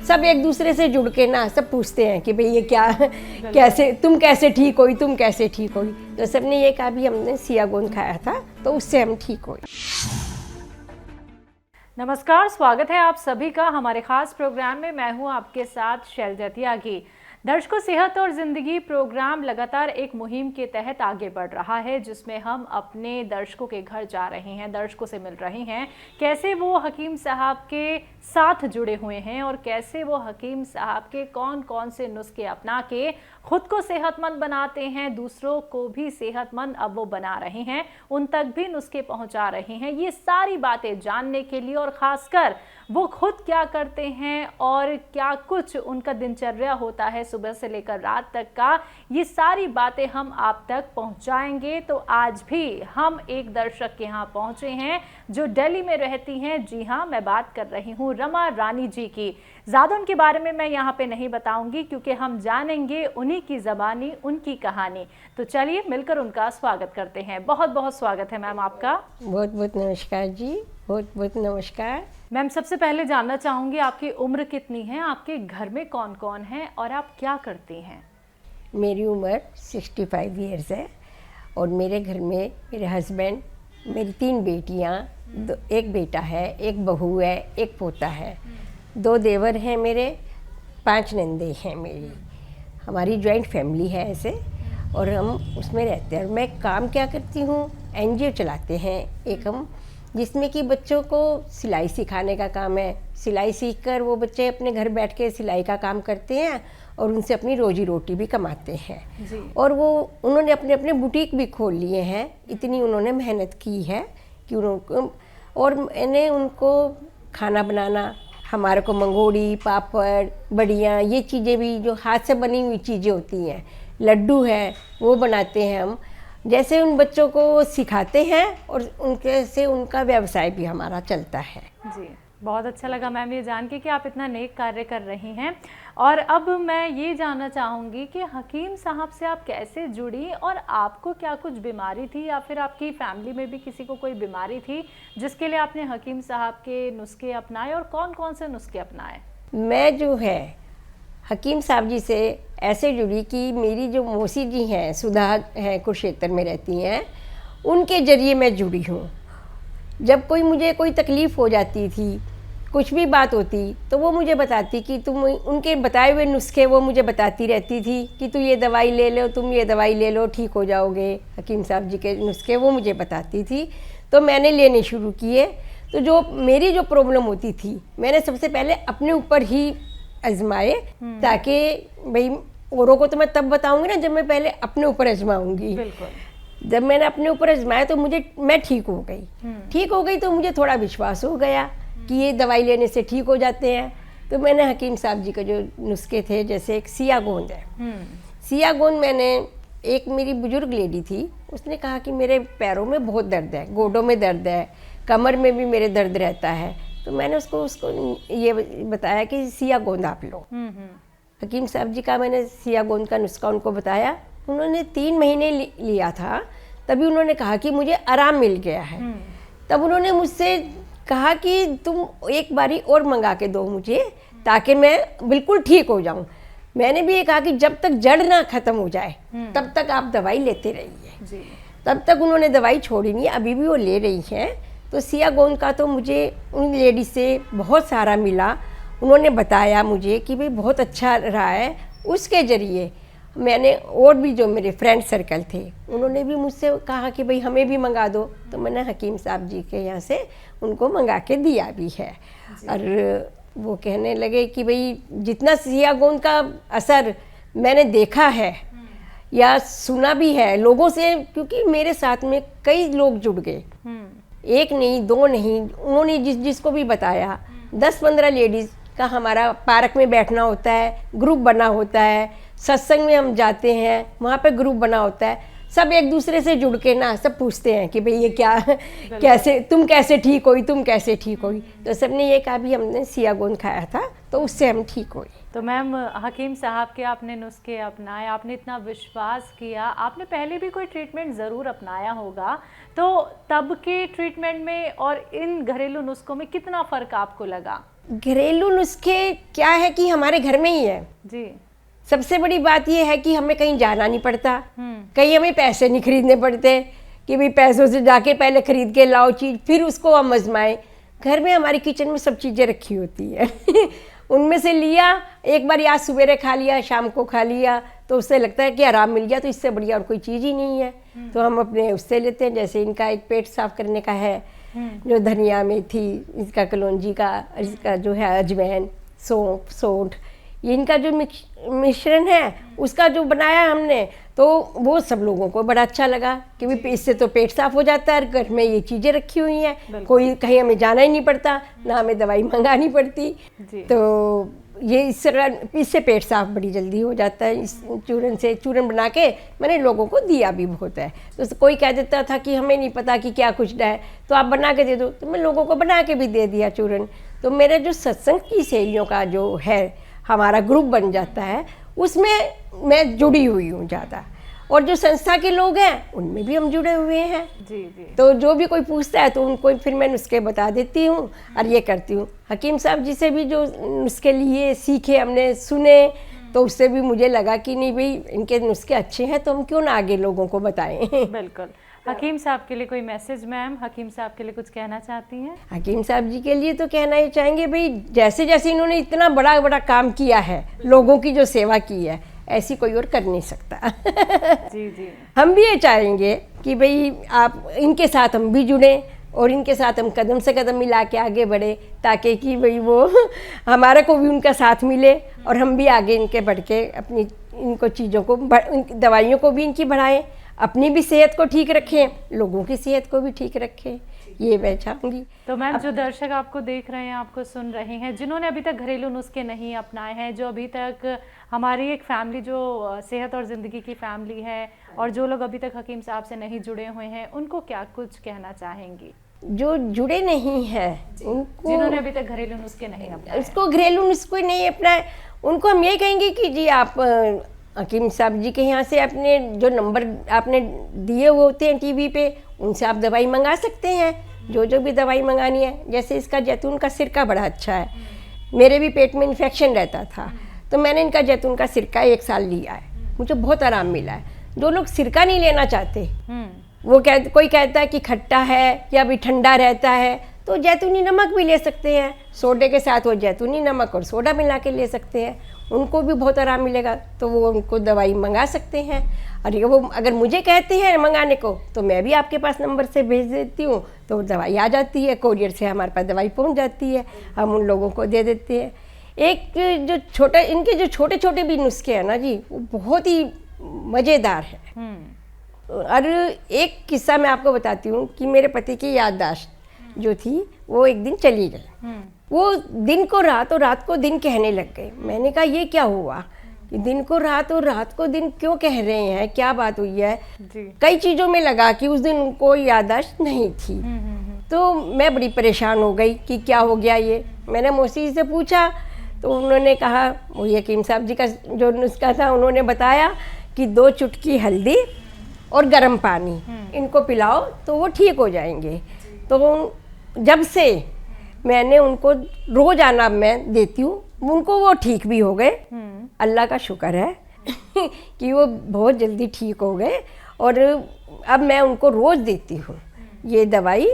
सब एक दूसरे से जुड़ के ना सब पूछते हैं कि भाई ये क्या कैसे तुम कैसे ठीक हुई, तुम कैसे ठीक हुई। तो सबने ये कहा भी हमने सिया गोंद खाया था तो उससे हम ठीक हुए। नमस्कार, स्वागत है आप सभी का हमारे खास प्रोग्राम में। मैं हूं आपके साथ शैलजा त्यागी। दर्शकों, सेहत और ज़िंदगी प्रोग्राम लगातार एक मुहिम के तहत आगे बढ़ रहा है, जिसमें हम अपने दर्शकों के घर जा रहे हैं, दर्शकों से मिल रहे हैं, कैसे वो हकीम साहब के साथ जुड़े हुए हैं और कैसे वो हकीम साहब के कौन कौन से नुस्खे अपना के खुद को सेहतमंद बनाते हैं, दूसरों को भी सेहतमंद अब वो बना रहे हैं, उन तक भी नुस्खे पहुंचा रहे हैं। ये सारी बातें जानने के लिए और ख़ासकर वो खुद क्या करते हैं और क्या कुछ उनका दिनचर्या होता है सुबह से लेकर रात तक का, ये सारी बातें हम आप तक पहुंचाएंगे। तो आज भी हम एक दर्शक के यहाँ पहुंचे हैं जो दिल्ली में रहती हैं। जी हाँ, मैं बात कर रही हूँ रमा रानी जी की। ज़्यादा उनके बारे में मैं यहाँ पे नहीं बताऊंगी क्योंकि हम जानेंगे उन्हीं की ज़बानी, उनकी कहानी। तो चलिए मिलकर उनका स्वागत करते हैं। बहुत बहुत स्वागत है मैम आपका। बहुत बहुत नमस्कार जी, बहुत बहुत नमस्कार। मैम, सबसे पहले जानना चाहूँगी आपकी उम्र कितनी है, आपके घर में कौन कौन है और आप क्या करती हैं? मेरी उम्र 65 ईयर्स है और मेरे घर में मेरे हस्बैंड, मेरी 3 बेटियाँ, एक बेटा है, एक बहू है, एक पोता है, 2 देवर हैं मेरे, 5 नंदे हैं मेरी। हमारी जॉइंट फैमिली है ऐसे और हम उसमें रहते हैं। मैं काम क्या करती हूँ, NGO चलाते हैं एक हम, जिसमें कि बच्चों को सिलाई सिखाने का काम है। सिलाई सीखकर वो बच्चे अपने घर बैठ के सिलाई का काम करते हैं और उनसे अपनी रोजी रोटी भी कमाते हैं जी। और वो उन्होंने अपने अपने बुटीक भी खोल लिए हैं। इतनी उन्होंने मेहनत की है कि उनको, और मैंने उनको खाना बनाना, हमारे को मंगोड़ी, पापड़, बड़ियाँ, ये चीज़ें भी जो हाथ से बनी हुई चीज़ें होती हैं, लड्डू है, वो बनाते हैं हम। जैसे उन बच्चों को सिखाते हैं और उनके से उनका व्यवसाय भी हमारा चलता है। जी, बहुत अच्छा लगा मैम ये जान के कि आप इतना नेक कार्य कर रही हैं। और अब मैं ये जानना चाहूँगी कि हकीम साहब से आप कैसे जुड़ी और आपको क्या कुछ बीमारी थी या फिर आपकी फैमिली में भी किसी को कोई बीमारी थी जिसके लिए आपने हकीम साहब के नुस्खे अपनाए और कौन कौन से नुस्खे अपनाए? मैं जो है हकीम साहब जी से ऐसे जुड़ी कि मेरी जो मौसी जी हैं, सुधा हैं, कुरुक्षेत्र में रहती हैं, उनके ज़रिए मैं जुड़ी हूँ। जब कोई मुझे कोई तकलीफ़ हो जाती थी, कुछ भी बात होती तो वो मुझे बताती कि तुम, उनके बताए हुए नुस्खे वो मुझे बताती रहती थी कि तू ये दवाई ले लो, तुम ये दवाई ले लो, ठीक हो जाओगे। हकीम साहब जी के नुस्खे वो मुझे बताती थी तो मैंने लेने शुरू किए। तो जो मेरी जो प्रॉब्लम होती थी, मैंने सबसे पहले अपने ऊपर ही आजमाए, ताकि भाई औरों को तो मैं तब बताऊंगी ना जब मैं पहले अपने ऊपर आजमाऊंगी। बिल्कुल। जब मैंने अपने ऊपर आजमाया तो मैं ठीक हो गई। ठीक हो गई तो मुझे थोड़ा विश्वास हो गया कि ये दवाई लेने से ठीक हो जाते हैं। तो मैंने हकीम साहब जी के जो नुस्खे थे, जैसे एक सिया गोंद है, सिया गोंद मैंने, एक मेरी बुजुर्ग लेडी थी, उसने कहा कि मेरे पैरों में बहुत दर्द है, गोडों में दर्द है, कमर में भी मेरे दर्द रहता है। तो मैंने उसको ये बताया कि सिया गोंद आप लो। हकीम साहब जी का मैंने सिया गोंद का नुस्खा उनको बताया। उन्होंने 3 महीने लिया था, तभी उन्होंने कहा कि मुझे आराम मिल गया है। तब उन्होंने मुझसे कहा कि तुम एक बारी और मंगा के दो मुझे, ताकि मैं बिल्कुल ठीक हो जाऊं। मैंने भी ये कहा कि जब तक जड़ ना ख़त्म हो जाए तब तक आप दवाई लेते रहिए। तब तक उन्होंने दवाई छोड़ी नहीं, अभी भी वो ले रही हैं। तो सिया गोंद का तो मुझे उन लेडी से बहुत सारा मिला, उन्होंने बताया मुझे कि भाई बहुत अच्छा रहा है। उसके ज़रिए मैंने, और भी जो मेरे फ्रेंड सर्कल थे उन्होंने भी मुझसे कहा कि भाई हमें भी मंगा दो। तो मैंने हकीम साहब जी के यहाँ से उनको मंगा के दिया भी है। और वो कहने लगे कि भाई जितना सिया गोंद का असर मैंने देखा है या सुना भी है लोगों से, क्योंकि मेरे साथ में कई लोग जुड़ गए, 1 नहीं 2 नहीं, उन्होंने जिसको भी बताया, 10-15 लेडीज़ का हमारा पार्क में बैठना होता है, ग्रुप बना होता है, सत्संग में हम जाते हैं, वहाँ पे ग्रुप बना होता है, सब एक दूसरे से जुड़ के ना सब पूछते हैं कि भाई ये क्या कैसे तुम कैसे ठीक हुई, तुम कैसे ठीक हुई। तो सबने ये कहा भी हमने सिया गोंद खाया था तो उससे हम ठीक हुए। तो मैम, हकीम साहब के आपने नुस्खे अपनाए, आपने इतना विश्वास किया, आपने पहले भी कोई ट्रीटमेंट ज़रूर अपनाया होगा, तो तब के ट्रीटमेंट में और इन घरेलू नुस्खों में कितना फ़र्क आपको लगा? घरेलू नुस्खे क्या है कि हमारे घर में ही है जी। सबसे बड़ी बात यह है कि हमें कहीं जाना नहीं पड़ता, कहीं हमें पैसे नहीं खरीदने पड़ते कि भाई पैसों से जाके पहले खरीद के लाओ चीज़ फिर उसको हम आजमाएं। घर में हमारी किचन में सब चीज़ें रखी होती है उनमें से लिया, एक बार या सवेरे खा लिया, शाम को खा लिया, तो उससे लगता है कि आराम मिल गया, तो इससे बढ़िया और कोई चीज़ ही नहीं है। तो हम अपने उससे लेते हैं। जैसे इनका एक पेट साफ करने का है, जो धनिया मेथी, इसका कलौंजी का, इसका जो है अजवाइन, सौंफ, सोंठ, ये इनका जो मिश्रण है उसका जो बनाया हमने, तो वो सब लोगों को बड़ा अच्छा लगा कि भाई इससे तो पेट साफ हो जाता है। घर में ये चीज़ें रखी हुई हैं, कोई कहीं हमें जाना ही नहीं पड़ता, ना हमें दवाई मंगानी पड़ती। तो ये इससे पेट साफ बड़ी जल्दी हो जाता है। इस चूरन से चूरन बना के मैंने लोगों को दिया भी बहुत है। तो कोई कह देता था कि हमें नहीं पता कि क्या कुछ है, तो आप बना के दे दो, तो मैं लोगों को बना के भी दे दिया चूरन। तो मेरे जो सत्संग की सहेलियों का जो है हमारा ग्रुप बन जाता है, उसमें मैं जुड़ी हुई हूँ ज़्यादा, और जो संस्था के लोग हैं उनमें भी हम जुड़े हुए हैं। जी जी। तो जो भी कोई पूछता है तो उनको फिर मैं नुस्खे बता देती हूँ और ये करती हूँ। हकीम साहब जी से भी जो नुस्खे लिए, सीखे, हमने सुने, तो उससे भी मुझे लगा कि नहीं भाई इनके नुस्खे अच्छे हैं, तो हम क्यों ना आगे लोगों को बताएं। बिल्कुल। हकीम साहब के लिए कोई मैसेज मैम, हकीम साहब के लिए कुछ कहना चाहती हैं? हकीम साहब जी के लिए तो कहना ही चाहेंगे भाई, जैसे जैसे इन्होंने इतना बड़ा बड़ा काम किया है, लोगों की जो सेवा की है, ऐसी कोई और कर नहीं सकता। जी जी। हम भी ये चाहेंगे कि भाई आप इनके साथ हम भी जुड़े और इनके साथ हम कदम से कदम मिला के आगे बढ़े, ताकि कि भाई वो हमारे को भी उनका साथ मिले और हम भी आगे इनके बढ़ के अपनी इनको चीज़ों को दवाइयों को भी इनकी बढ़ाएं, अपनी भी सेहत को ठीक रखें, लोगों की सेहत को भी ठीक रखें, ये मैं चाहूँगी। तो मैम जो दर्शक आपको देख रहे हैं, आपको सुन रहे हैं, जिन्होंने अभी तक घरेलू नुस्खे नहीं अपनाए हैं, जो अभी तक हमारी एक फैमिली जो सेहत और ज़िंदगी की फैमिली है, और जो लोग अभी तक हकीम साहब से नहीं जुड़े हुए हैं, उनको क्या कुछ कहना चाहेंगी? जो जुड़े नहीं हैं उनको, जिन्होंने अभी तक घरेलू नुस्खे नहीं अपनाए, उसको घरेलू नुस्खे नहीं अपनाए, उनको हम ये कहेंगे कि जी आप हकीम साहब जी के यहाँ से अपने जो नंबर आपने दिए हुए होते हैं टीवी पे, उनसे आप दवाई मंगा सकते हैं, जो भी दवाई मंगानी है। जैसे इसका जैतून का सिरका बड़ा अच्छा है, मेरे भी पेट में इन्फेक्शन रहता था, तो मैंने इनका जैतून का सिरका 1 साल लिया है, मुझे बहुत आराम मिला है। जो लोग सिरका नहीं लेना चाहते, वो कोई कहता है कि खट्टा है या भी ठंडा रहता है, तो जैतूनी नमक भी ले सकते हैं, सोडे के साथ वो जैतूनी नमक और सोडा मिला के ले सकते हैं, उनको भी बहुत आराम मिलेगा। तो वो उनको दवाई मंगा सकते हैं। और ये वो अगर मुझे कहते हैं मंगाने को, तो मैं भी आपके पास नंबर से भेज देती हूँ, तो दवाई आ जाती है, कोरियर से हमारे पास दवाई पहुँच जाती है, हम उन लोगों को दे देते हैं। एक जो छोटा इनके जो छोटे छोटे भी नुस्खे हैं ना जी, वो बहुत ही मज़ेदार है। और एक किस्सा मैं आपको बताती हूँ कि मेरे पति की याददाश्त जो थी वो एक दिन चली गई। वो दिन को रात और रात को दिन कहने लग गए। मैंने कहा ये क्या हुआ कि दिन को रात और रात को दिन क्यों कह रहे हैं, क्या बात हुई है जी। कई चीज़ों में लगा कि उस दिन उनको याददाश्त नहीं थी। तो मैं बड़ी परेशान हो गई कि क्या हो गया ये। मैंने मौसी से पूछा तो उन्होंने कहा, वो हकीम साहब जी का जो नुस्खा था, उन्होंने बताया कि 2 चुटकी हल्दी और गर्म पानी इनको पिलाओ तो वो ठीक हो जाएंगे। तो जब से मैंने उनको रोज़ाना मैं देती हूँ, उनको वो ठीक भी हो गए, अल्लाह का शुक्र है कि वो बहुत जल्दी ठीक हो गए। और अब मैं उनको रोज़ देती हूँ ये दवाई,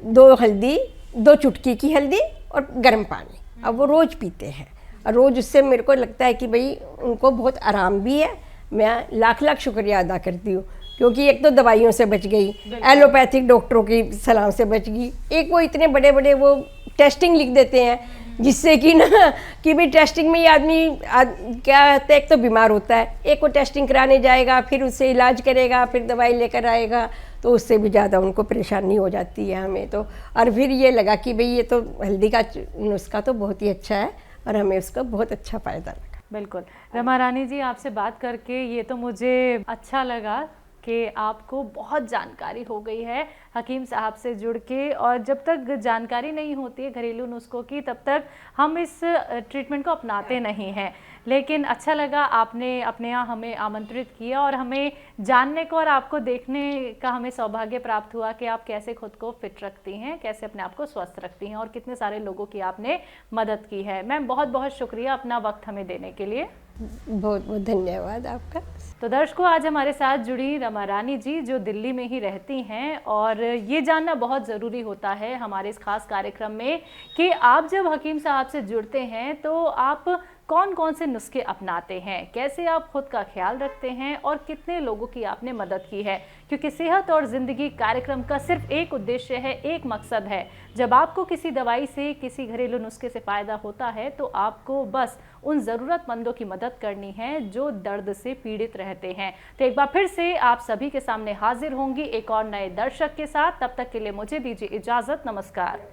2 चुटकी की हल्दी और गर्म पानी, अब वो रोज़ पीते हैं और रोज़। उससे मेरे को लगता है कि भाई उनको बहुत आराम भी है। मैं लाख लाख शुक्रिया अदा करती हूँ, क्योंकि एक तो दवाइयों से बच गई, एलोपैथिक डॉक्टरों की सलाह से बच गई। एक वो इतने बड़े बड़े वो टेस्टिंग लिख देते हैं, जिससे कि ना कि भाई टेस्टिंग में ही आदमी क्या होता है, एक तो बीमार होता है, एक वो टेस्टिंग कराने जाएगा, फिर उससे इलाज करेगा, फिर दवाई लेकर आएगा, तो उससे भी ज़्यादा उनको परेशानी हो जाती है हमें तो। और फिर ये लगा कि भाई ये तो हल्दी का नुस्खा तो बहुत ही अच्छा है और हमें उसका बहुत अच्छा फ़ायदा लगा। बिल्कुल। रमा रानी जी, आपसे बात करके ये तो मुझे अच्छा लगा कि आपको बहुत जानकारी हो गई है हकीम साहब से जुड़ के, और जब तक जानकारी नहीं होती है घरेलू नुस्खों की तब तक हम इस ट्रीटमेंट को अपनाते नहीं हैं। लेकिन अच्छा लगा आपने अपने यहाँ हमें आमंत्रित किया और हमें जानने को और आपको देखने का हमें सौभाग्य प्राप्त हुआ कि आप कैसे खुद को फिट रखती हैं, कैसे अपने आप को स्वस्थ रखती हैं और कितने सारे लोगों की आपने मदद की है। मैम बहुत बहुत शुक्रिया अपना वक्त हमें देने के लिए। बहुत बहुत धन्यवाद आपका। तो दर्शकों, आज हमारे साथ जुड़ी रमा रानी जी जो दिल्ली में ही रहती हैं, और ये जानना बहुत ज़रूरी होता है हमारे इस खास कार्यक्रम में कि आप जब हकीम साहब से जुड़ते हैं तो आप कौन कौन से नुस्खे अपनाते हैं, कैसे आप खुद का ख्याल रखते हैं और कितने लोगों की आपने मदद की है। क्योंकि सेहत और ज़िंदगी कार्यक्रम का सिर्फ एक उद्देश्य है, एक मकसद है। जब आपको किसी दवाई से, किसी घरेलू नुस्खे से फ़ायदा होता है तो आपको बस उन ज़रूरतमंदों की मदद करनी है जो दर्द से पीड़ित रहते हैं। तो एक बार फिर से आप सभी के सामने हाजिर होंगी एक और नए दर्शक के साथ। तब तक के लिए मुझे दीजिए इजाज़त। नमस्कार।